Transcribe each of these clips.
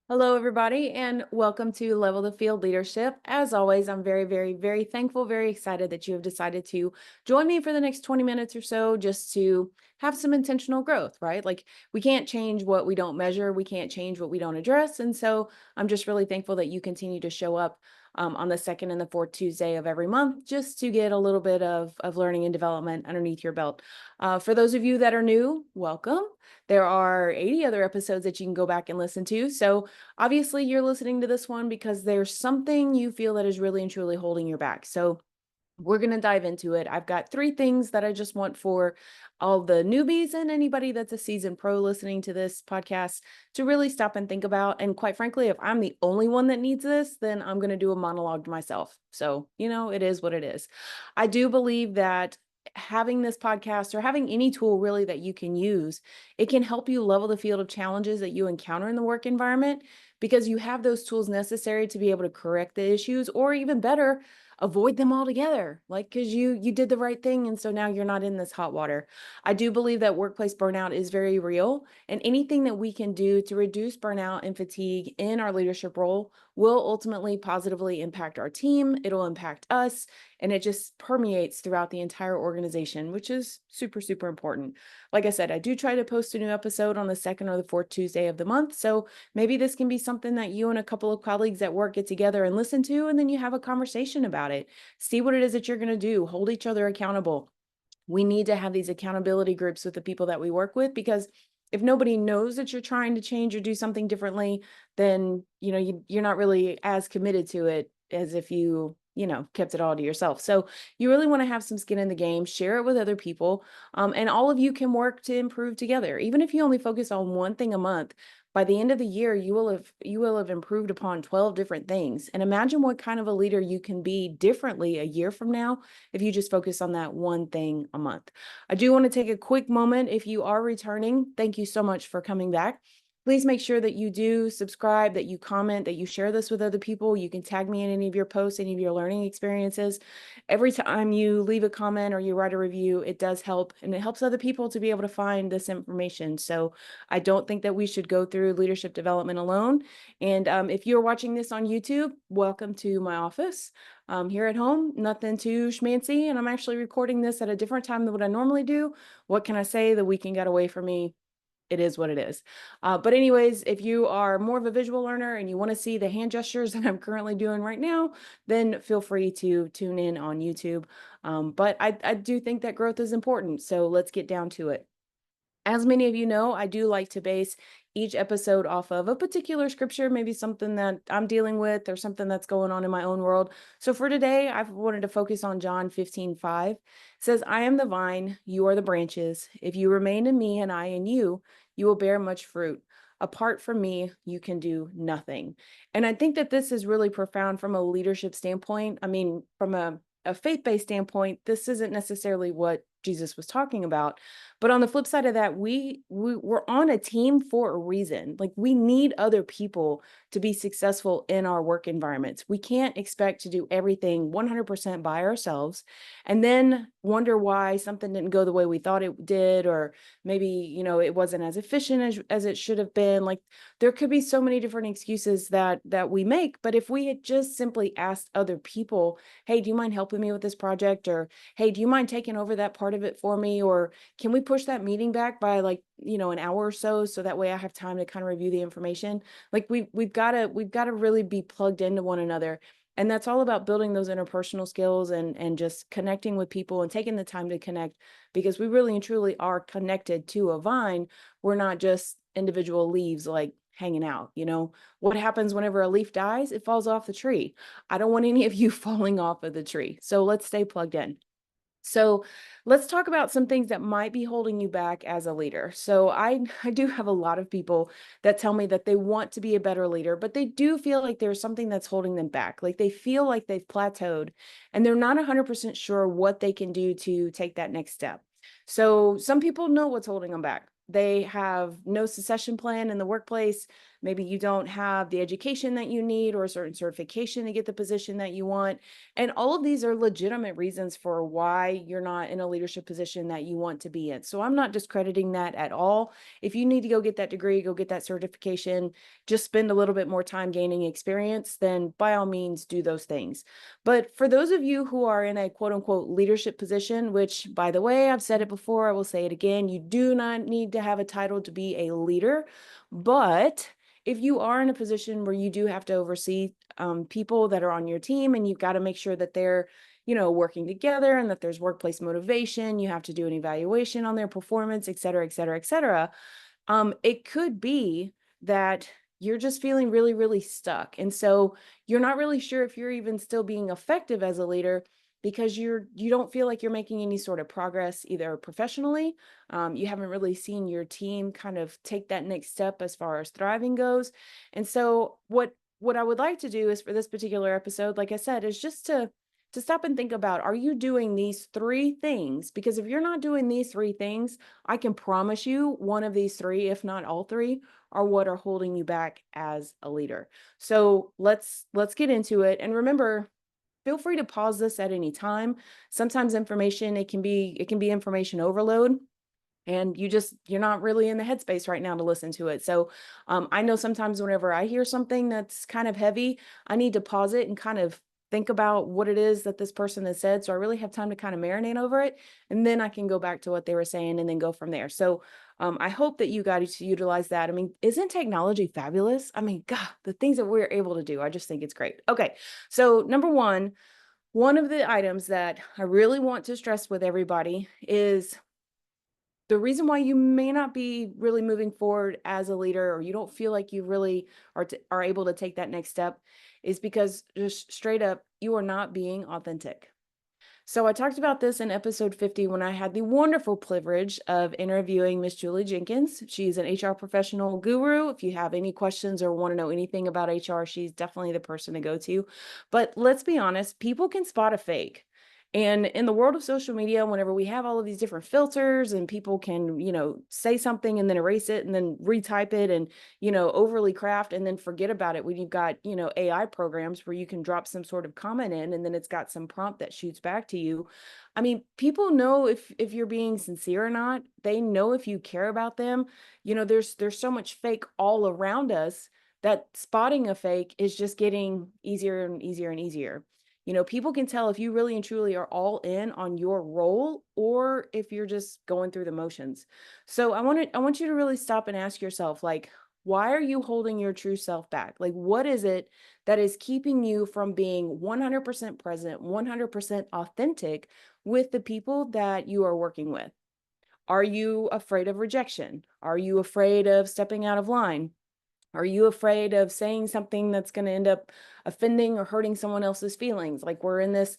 Hello, everybody, and welcome to Level the Field Leadership. As always, I'm very, very, very thankful, very excited that you have decided to join me for the next 20 minutes or so just to have some intentional growth, right? Like, we can't change what we don't measure, we can't change what we don't address. And so I'm just really thankful that you continue to show up on the second and the fourth Tuesday of every month just to get a little bit of learning and development underneath your belt. For those of you that are new, welcome. There are 80 other episodes that you can go back and listen to. So, obviously, you're listening to this one because there's something you feel that is really and truly holding you back. So, we're going to dive into it. I've got three things that I just want for all the newbies and anybody that's a seasoned pro listening to this podcast to really stop and think about. And quite frankly, if I'm the only one that needs this, then I'm going to do a monologue to myself. So, it is what it is. I do believe that having this podcast or having any tool really that you can use, it can help you level the field of challenges that you encounter in the work environment because you have those tools necessary to be able to correct the issues or even better avoid them altogether, like because you did the right thing and so now you're not in this hot water. I do believe that workplace burnout is very real, and anything that we can do to reduce burnout and fatigue in our leadership role will ultimately positively impact our team, it'll impact us, and it just permeates throughout the entire organization, which is super, super important. Like I said, I do try to post a new episode on the second or the fourth Tuesday of the month, so maybe this can be something that you and a couple of colleagues at work get together and listen to, and then you have a conversation about it. See what it is that you're going to do, hold each other accountable. We need to have these accountability groups with the people that we work with because if nobody knows that you're trying to change or do something differently, then you're not really as committed to it as if you kept it all to yourself. So you really want to have some skin in the game, share it with other people, and all of you can work to improve together. Even if you only focus on one thing a month, by the end of the year, you will have improved upon 12 different things. And imagine what kind of a leader you can be differently a year from now if you just focus on that one thing a month. I do want to take a quick moment. If you are returning, thank you so much for coming back. Please make sure that you do subscribe, that you comment, that you share this with other people. You can tag me in any of your posts, any of your learning experiences. Every time you leave a comment or you write a review, it does help, and it helps other people to be able to find this information. So I don't think that we should go through leadership development alone. And if you're watching this on YouTube, welcome to my office. Here at home, nothing too schmancy, and I'm actually recording this at a different time than what I normally do. What can I say? The weekend got away from me. It is what it is. But anyways, if you are more of a visual learner and you want to see the hand gestures that I'm currently doing right now, then feel free to tune in on YouTube. But I do think that growth is important. So let's get down to it. As many of you know, I do like to base each episode off of a particular scripture, maybe something that I'm dealing with or something that's going on in my own world. So for today, I've wanted to focus on John 15:5. It says, I am the vine, you are the branches. If you remain in me and I in you, you will bear much fruit. Apart from me, you can do nothing. And I think that this is really profound from a leadership standpoint. I mean, from a faith-based standpoint, this isn't necessarily what Jesus was talking about. But on the flip side of that, we're on a team for a reason. Like we need other people to be successful in our work environments. We can't expect to do everything 100% by ourselves and then wonder why something didn't go the way we thought it did, or maybe, it wasn't as efficient as it should have been. Like there could be so many different excuses that we make, but if we had just simply asked other people, hey, do you mind helping me with this project? Or, hey, do you mind taking over that part of it for me? Or can we push that meeting back by like, an hour or so that way I have time to kind of review the information? Like we've got to really be plugged into one another. And that's all about building those interpersonal skills and just connecting with people and taking the time to connect because we really and truly are connected to a vine. We're not just individual leaves like hanging out. What happens whenever a leaf dies? It falls off the tree. I don't want any of you falling off of the tree. So let's stay plugged in. So let's talk about some things that might be holding you back as a leader. So I do have a lot of people that tell me that they want to be a better leader, but they do feel like there's something that's holding them back. Like they feel like they've plateaued and they're not 100% sure what they can do to take that next step. So some people know what's holding them back. they have no succession plan in the workplace. Maybe you don't have the education that you need or a certain certification to get the position that you want. And all of these are legitimate reasons for why you're not in a leadership position that you want to be in. So I'm not discrediting that at all. If you need to go get that degree, go get that certification, just spend a little bit more time gaining experience, then by all means do those things. But for those of you who are in a quote unquote leadership position, which by the way, I've said it before, I will say it again, you do not need to have a title to be a leader. But if you are in a position where you do have to oversee people that are on your team, and you've got to make sure that they're, working together and that there's workplace motivation, you have to do an evaluation on their performance, et cetera, et cetera, et cetera. It could be that you're just feeling really, really stuck. And so you're not really sure if you're even still being effective as a leader because you don't feel like you're making any sort of progress either professionally. You haven't really seen your team kind of take that next step as far as thriving goes. And so what I would like to do is for this particular episode, like I said, is just to stop and think about, are you doing these three things? Because if you're not doing these three things, I can promise you one of these three, if not all three, are what are holding you back as a leader. So let's get into it. And remember, feel free to pause this at any time. Sometimes information, it can be information overload. And you're not really in the headspace right now to listen to it. So I know sometimes whenever I hear something that's kind of heavy, I need to pause it and kind of think about what it is that this person has said. So I really have time to kind of marinate over it. And then I can go back to what they were saying and then go from there. So I hope that you got to utilize that. I mean, isn't technology fabulous? I mean, God, the things that we're able to do, I just think it's great. Okay. So number one of the items that I really want to stress with everybody is the reason why you may not be really moving forward as a leader, or you don't feel like you really are able to take that next step, is because just straight up, you are not being authentic. So I talked about this in episode 50 when I had the wonderful privilege of interviewing Miss Julie Jenkins. She's an HR professional guru. If you have any questions or want to know anything about HR, she's definitely the person to go to. But let's be honest, people can spot a fake. And in the world of social media, whenever we have all of these different filters and people can, say something and then erase it and then retype it and, overly craft and then forget about it when you've got, AI programs where you can drop some sort of comment in and then it's got some prompt that shoots back to you. I mean, people know if you're being sincere or not. They know if you care about them. There's so much fake all around us that spotting a fake is just getting easier and easier and easier. People can tell if you really and truly are all in on your role or if you're just going through the motions. So I want you to really stop and ask yourself, like, why are you holding your true self back? Like, what is it that is keeping you from being 100% present, 100% authentic with the people that you are working with? Are you afraid of rejection? Are you afraid of stepping out of line? Are you afraid of saying something that's going to end up offending or hurting someone else's feelings? Like we're in this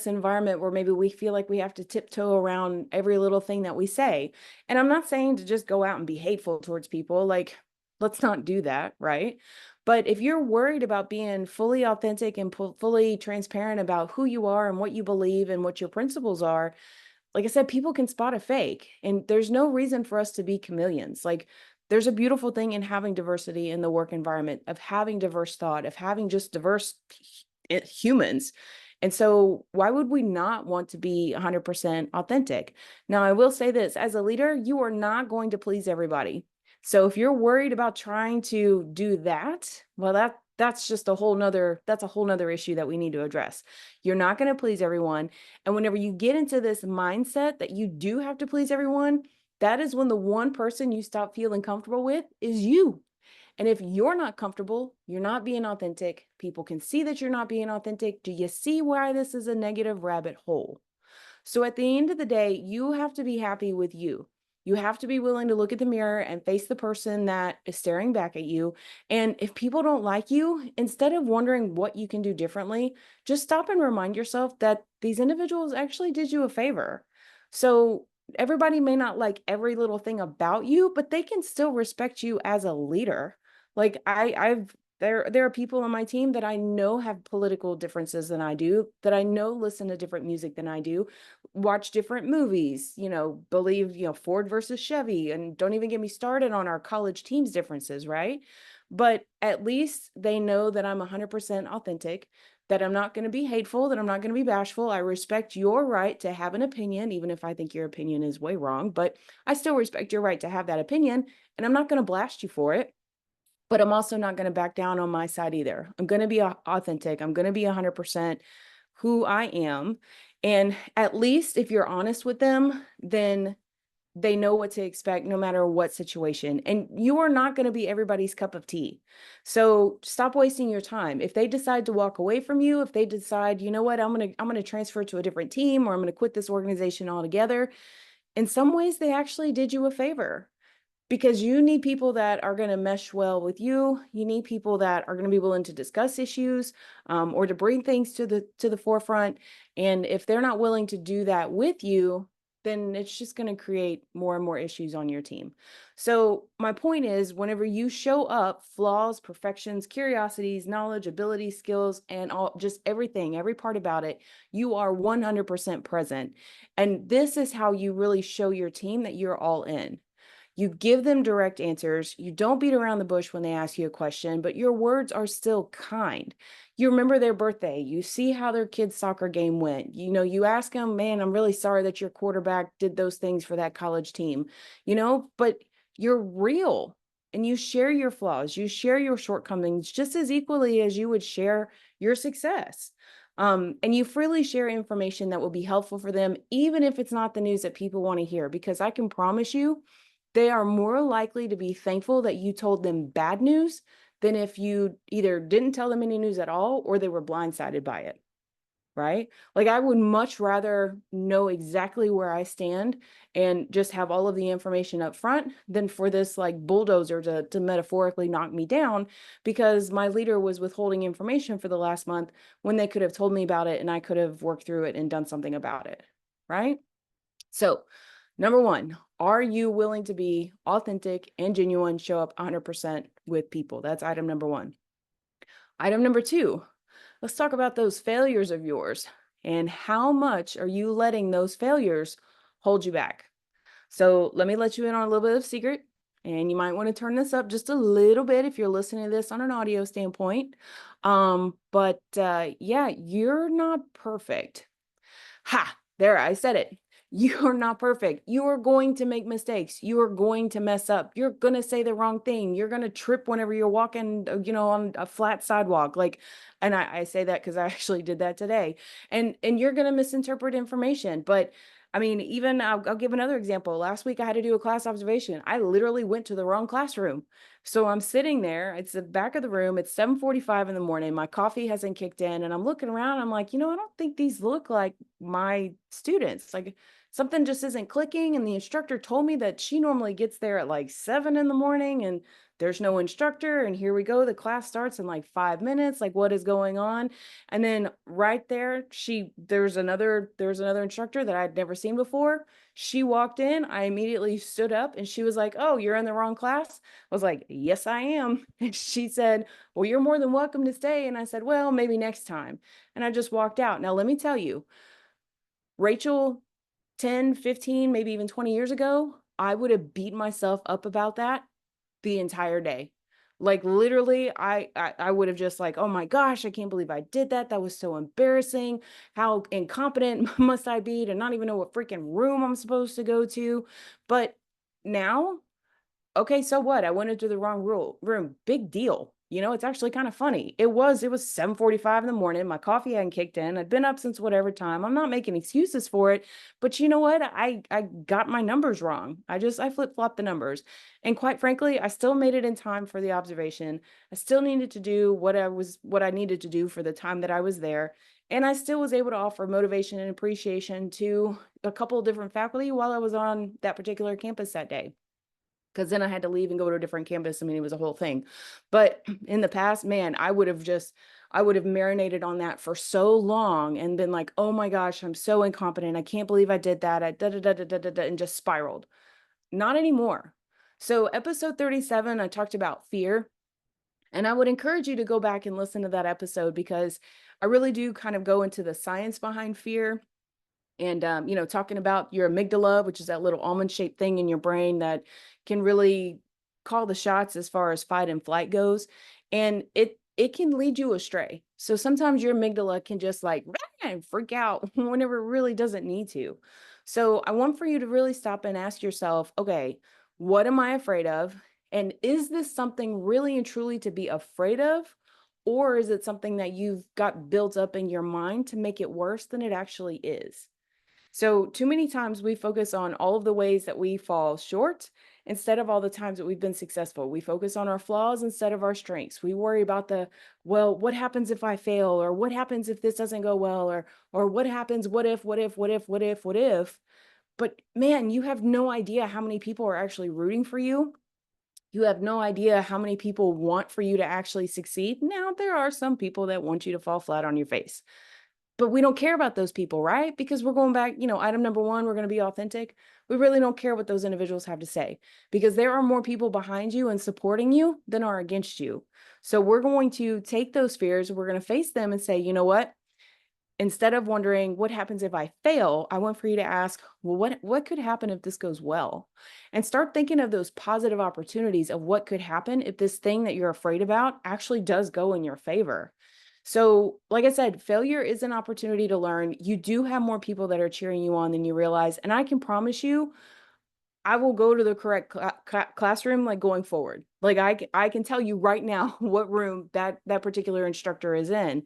environment where maybe we feel like we have to tiptoe around every little thing that we say. And I'm not saying to just go out and be hateful towards people. Like, let's not do that, right? But if you're worried about being fully authentic and fully transparent about who you are and what you believe and what your principles are, like I said, people can spot a fake, and there's no reason for us to be chameleons. Like, there's a beautiful thing in having diversity in the work environment, of having diverse thought, of having just diverse humans. And so, why would we not want to be 100% authentic? Now, I will say this, as a leader, you are not going to please everybody. So if you're worried about trying to do that, well, that's a whole nother issue that we need to address. You're not going to please everyone. And whenever you get into this mindset that you do have to please everyone, that is when the one person you stop feeling comfortable with is you. And if you're not comfortable, you're not being authentic. People can see that you're not being authentic. Do you see why this is a negative rabbit hole? So at the end of the day, you have to be happy with you. You have to be willing to look at the mirror and face the person that is staring back at you. And if people don't like you, instead of wondering what you can do differently, just stop and remind yourself that these individuals actually did you a favor. So everybody may not like every little thing about you, but they can still respect you as a leader. Like I've There are people on my team that I know have political differences than I do, that I know listen to different music than I do, watch different movies, believe, Ford versus Chevy, and don't even get me started on our college teams differences, right? But at least they know that I'm 100% authentic, that I'm not going to be hateful, that I'm not going to be bashful. I respect your right to have an opinion, even if I think your opinion is way wrong, but I still respect your right to have that opinion, and I'm not going to blast you for it. But I'm also not going to back down on my side either. I'm going to be authentic. I'm going to be 100% who I am. And at least if you're honest with them, then they know what to expect no matter what situation. And you are not going to be everybody's cup of tea. So stop wasting your time. If they decide to walk away from you, if they decide, you know what, I'm going to transfer to a different team, or I'm going to quit this organization altogether, in some ways they actually did you a favor, because you need people that are going to mesh well with you. You need people that are going to be willing to discuss issues, or to bring things to the forefront. And if they're not willing to do that with you, then it's just going to create more and more issues on your team. So my point is, whenever you show up, flaws, perfections, curiosities, knowledge, ability, skills, and all, just everything, every part about it, you are 100% present. And this is how you really show your team that you're all in. You give them direct answers. You don't beat around the bush when they ask you a question, but your words are still kind. You remember their birthday. You see how their kid's soccer game went. You ask them, man, I'm really sorry that your quarterback did those things for that college team, but you're real, and you share your flaws. You share your shortcomings just as equally as you would share your success. And you freely share information that will be helpful for them, even if it's not the news that people want to hear, because I can promise you, they are more likely to be thankful that you told them bad news than if you either didn't tell them any news at all or they were blindsided by it, right? Like, I would much rather know exactly where I stand and just have all of the information up front than for this like bulldozer to metaphorically knock me down because my leader was withholding information for the last month when they could have told me about it and I could have worked through it and done something about it, right? So, number one, are you willing to be authentic and genuine, show up 100% with people? That's item number one. Item number two, let's talk about those failures of yours and how much are you letting those failures hold you back? So let me let you in on a little bit of secret, and you might want to turn this up just a little bit if you're listening to this on an audio standpoint. Yeah, you're not perfect. Ha, there, I said it. You're not perfect. You are going to make mistakes. You are going to mess up. You're going to say the wrong thing. You're going to trip whenever you're walking, on a flat sidewalk. And I say that because I actually did that today. And you're going to misinterpret information. But I mean, even I'll give another example. Last week I had to do a class observation. I literally went to the wrong classroom. So I'm sitting there, it's the back of the room, it's 7:45 in the morning, my coffee hasn't kicked in, and I'm looking around, I'm like, I don't think these look like my students. Like, something just isn't clicking, and the instructor told me that she normally gets there at like 7 in the morning, and there's no instructor, and here we go, the class starts in like 5 minutes. Like, what is going on? And then right there, there's another instructor that I'd never seen before. She walked in, I immediately stood up, and she was like, "Oh, you're in the wrong class?" I was like, "Yes, I am." And she said, "Well, you're more than welcome to stay." And I said, "Well, maybe next time." And I just walked out. Now, let me tell you, Rachel, 10, 15, maybe even 20 years ago, I would have beat myself up about that the entire day. Like, literally, I would have just like, "Oh my gosh, I can't believe I did that. That was so embarrassing. How incompetent must I be to not even know what freaking room I'm supposed to go to?" But now, okay, so what? I went into the wrong room. Big deal. It's actually kind of funny. It was 7:45 in the morning. My coffee hadn't kicked in. I'd been up since whatever time. I'm not making excuses for it, but you know what? I got my numbers wrong. I flip-flopped the numbers. And quite frankly, I still made it in time for the observation. I still needed to do what I needed to do for the time that I was there. And I still was able to offer motivation and appreciation to a couple of different faculty while I was on that particular campus that day, because then I had to leave and go to a different campus. I mean, it was a whole thing. But in the past, man, I would have marinated on that for so long and been like, "Oh my gosh, I'm so incompetent. I can't believe I did that. I da da da da da da," and just spiraled. Not anymore. So episode 37, I talked about fear. And I would encourage you to go back and listen to that episode because I really do kind of go into the science behind fear and, talking about your amygdala, which is that little almond shaped thing in your brain that can really call the shots as far as fight and flight goes. And it can lead you astray. So sometimes your amygdala can just like and freak out whenever it really doesn't need to. So I want for you to really stop and ask yourself, okay, what am I afraid of? And is this something really and truly to be afraid of? Or is it something that you've got built up in your mind to make it worse than it actually is? So, too many times we focus on all of the ways that we fall short instead of all the times that we've been successful. We focus on our flaws instead of our strengths. We worry about well, what happens if I fail? Or what happens if this doesn't go well? Or what happens? What if? But man, you have no idea how many people are actually rooting for you. You have no idea how many people want for you to actually succeed. Now, there are some people that want you to fall flat on your face. But we don't care about those people, right? Because we're going back, item number one, we're going to be authentic. We really don't care what those individuals have to say because there are more people behind you and supporting you than are against you. So we're going to take those fears, we're going to face them and say, you know what? Instead of wondering what happens if I fail, I want for you to ask, well, what could happen if this goes well? And start thinking of those positive opportunities of what could happen if this thing that you're afraid about actually does go in your favor. So, like I said, failure is an opportunity to learn. You do have more people that are cheering you on than you realize. And I can promise you, I will go to the correct classroom like going forward. Like I can tell you right now what room that particular instructor is in.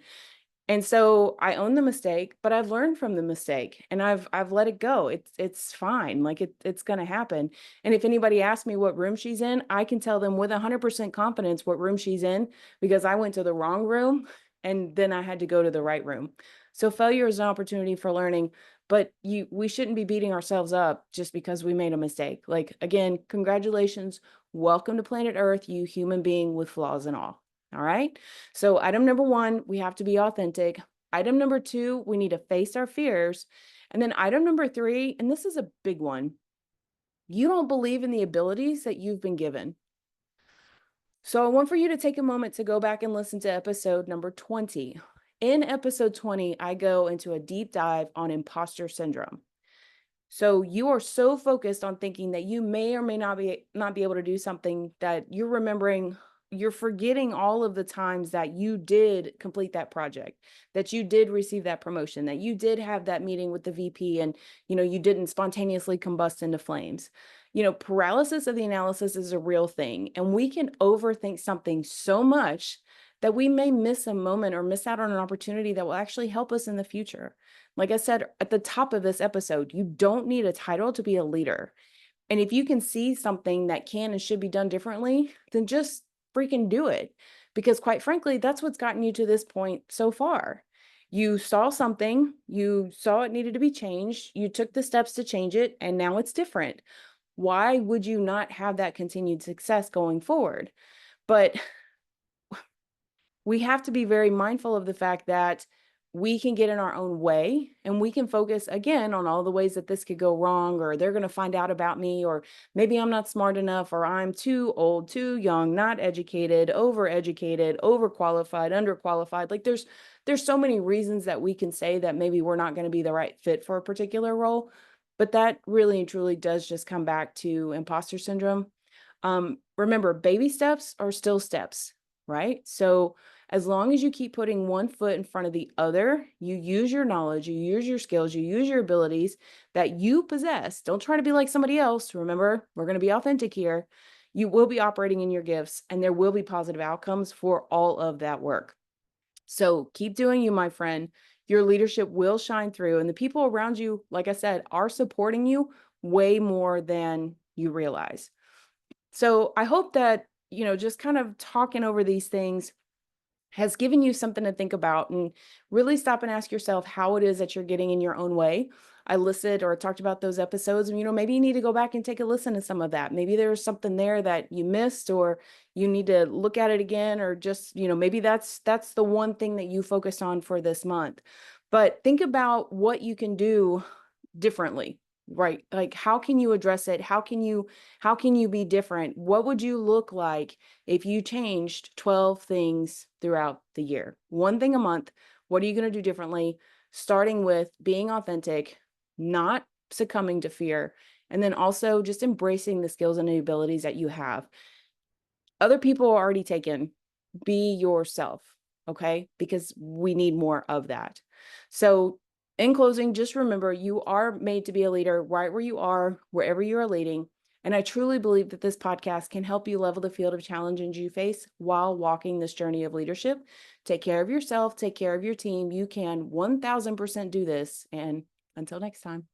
And so I own the mistake, but I've learned from the mistake and I've let it go. It's fine. Like it's going to happen. And if anybody asks me what room she's in, I can tell them with 100% confidence what room she's in because I went to the wrong room and then I had to go to the right room. So failure is an opportunity for learning, but we shouldn't be beating ourselves up just because we made a mistake. Like again, congratulations. Welcome to planet Earth, you human being with flaws and all. All right. So item number one, we have to be authentic. Item number two, we need to face our fears. And then item number three, and this is a big one, you don't believe in the abilities that you've been given. So I want for you to take a moment to go back and listen to episode number 20. In episode 20, I go into a deep dive on imposter syndrome. So you are so focused on thinking that you may or may not be able to do something that you're forgetting all of the times that you did complete that project, that you did receive that promotion, that you did have that meeting with the VP and you didn't spontaneously combust into flames. Paralysis of the analysis is a real thing, and we can overthink something so much that we may miss a moment or miss out on an opportunity that will actually help us in the future. Like I said at the top of this episode, you don't need a title to be a leader. And if you can see something that can and should be done differently, then just freaking do it. Because quite frankly, that's what's gotten you to this point so far. You saw something, you saw it needed to be changed, you took the steps to change it, and now it's different. Why would you not have that continued success going forward? But we have to be very mindful of the fact that we can get in our own way and we can focus again on all the ways that this could go wrong, or they're going to find out about me, or maybe I'm not smart enough, or I'm too old, too young, not educated, overeducated, overqualified, underqualified. Like there's so many reasons that we can say that maybe we're not going to be the right fit for a particular role. But that really and truly does just come back to imposter syndrome. Remember, baby steps are still steps, right? So as long as you keep putting one foot in front of the other, you use your knowledge, you use your skills, you use your abilities that you possess. Don't try to be like somebody else. Remember, we're going to be authentic here. You will be operating in your gifts, and there will be positive outcomes for all of that work. So keep doing you, my friend. Your leadership will shine through, and the people around you, like I said, are supporting you way more than you realize. So I hope that, just kind of talking over these things has given you something to think about, and really stop and ask yourself how it is that you're getting in your own way. I listed or talked about those episodes, and maybe you need to go back and take a listen to some of that. Maybe there's something there that you missed, or you need to look at it again, or just, maybe that's the one thing that you focus on for this month. But think about what you can do differently. right? Like, how can you address it? How can you be different? What would you look like if you changed 12 things throughout the year? One thing a month. What are you going to do differently? Starting with being authentic, not succumbing to fear, and then also just embracing the skills and the abilities that you have. Other people are already taken. Be yourself, okay? Because we need more of that. So, in closing, just remember you are made to be a leader right where you are, wherever you are leading. And I truly believe that this podcast can help you level the field of challenges you face while walking this journey of leadership. Take care of yourself, take care of your team. You can 1000% do this. And until next time.